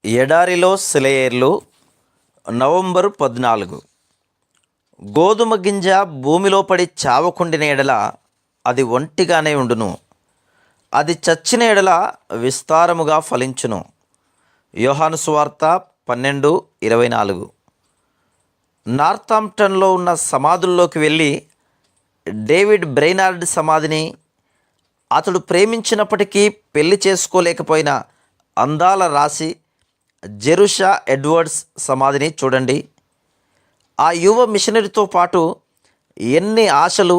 ఎడారిలో సెలయేర్లు నవంబరు 14. గోధుమ గింజ భూమిలో పడి చావకుండిన ఎడల అది ఒంటిగానే ఉండును, అది చచ్చిన ఎడల విస్తారముగా ఫలించును. యోహాను సువార్త 12:24. నార్థాంప్టన్లో ఉన్న సమాధుల్లోకి వెళ్ళి డేవిడ్ బ్రెయినార్డ్ సమాధిని, అతడు ప్రేమించినప్పటికీ పెళ్లి చేసుకోలేకపోయిన అందాల రాశి జెరుషా ఎడ్వర్డ్స్ సమాధిని చూడండి. ఆ యువ మిషనరీతో పాటు ఎన్ని ఆశలు,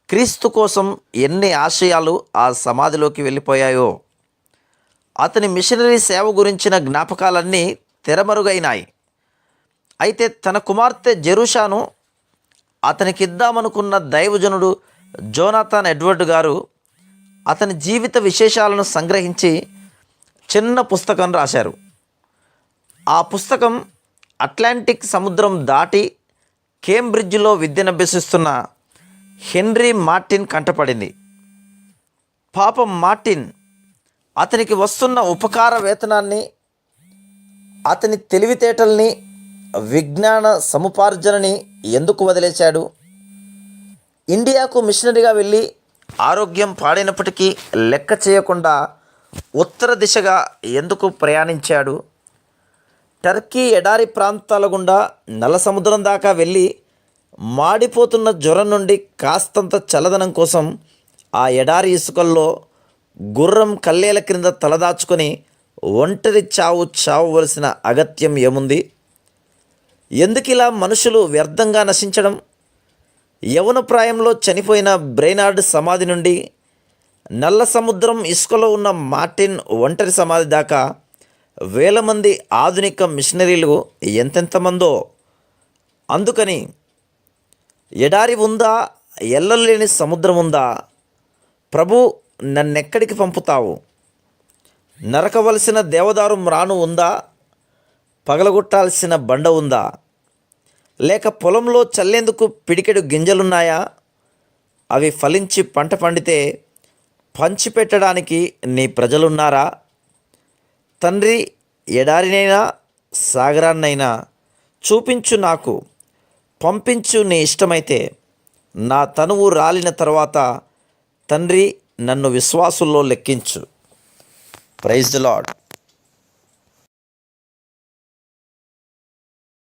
క్రీస్తు కోసం ఎన్ని ఆశయాలు ఆ సమాధిలోకి వెళ్ళిపోయాయో. అతని మిషనరీ సేవ గురించిన జ్ఞాపకాలన్నీ తెరమరుగైనాయి. అయితే తన కుమార్తె జెరుషాను అతనికిద్దామనుకున్న దైవజనుడు జోనాథన్ ఎడ్వర్డ్ గారు అతని జీవిత విశేషాలను సంగ్రహించి చిన్న పుస్తకం రాశారు. ఆ పుస్తకం అట్లాంటిక్ సముద్రం దాటి కేంబ్రిడ్జ్లో విద్యనభ్యసిస్తున్న హెన్రీ మార్టిన్ కంటపడింది. పాపం మార్టిన్ అతనికి వస్తున్న ఉపకార వేతనాన్ని, అతని తెలివితేటల్ని, విజ్ఞాన సముపార్జనని ఎందుకు వదిలేశాడు? ఇండియాకు మిషనరీగా వెళ్ళి ఆరోగ్యం పాడైనప్పటికీ లెక్క చేయకుండా ఉత్తర దిశగా ఎందుకు ప్రయాణించాడు? టర్కీ ఎడారి ప్రాంతాల గుండా నల్ల సముద్రం దాకా వెళ్ళి మాడిపోతున్న జ్వరం నుండి కాస్తంత చల్లదనం కోసం ఆ ఎడారి ఇసుకల్లో గుర్రం కల్లేల క్రింద తలదాచుకొని ఒంటరి చావు చావవలసిన అగత్యం ఏముంది? ఎందుకిలా మనుషులు వ్యర్థంగా నశించడం? యవన ప్రాయంలో చనిపోయిన బ్రెయినార్డ్ సమాధి నుండి నల్ల సముద్రం ఇసుకలో ఉన్న మార్టిన్ ఒంటరి సమాధి దాకా వేల మంది ఆధునిక మిషనరీలు ఎంతెంతమందో. అందుకని ఎడారి ఉందా, ఎల్లలేని సముద్రం ఉందా? ప్రభు, నన్నెక్కడికి పంపుతావు? నరకవలసిన దేవదారు మ్రాను ఉందా? పగలగొట్టాల్సిన బండ ఉందా? లేక పొలంలో చల్లేందుకు పిడికెడు గింజలున్నాయా? అవి ఫలించి పంట పండితే పంచిపెట్టడానికి నీ ప్రజలున్నారా? తండ్రి, ఎడారినైనా సాగరాన్నైనా చూపించు, నాకు పంపించు నీ ఇష్టమైతే. నా తనువు రాలిన తర్వాత తండ్రి, నన్ను విశ్వాసుల్లో లెక్కించు. Praise the lord.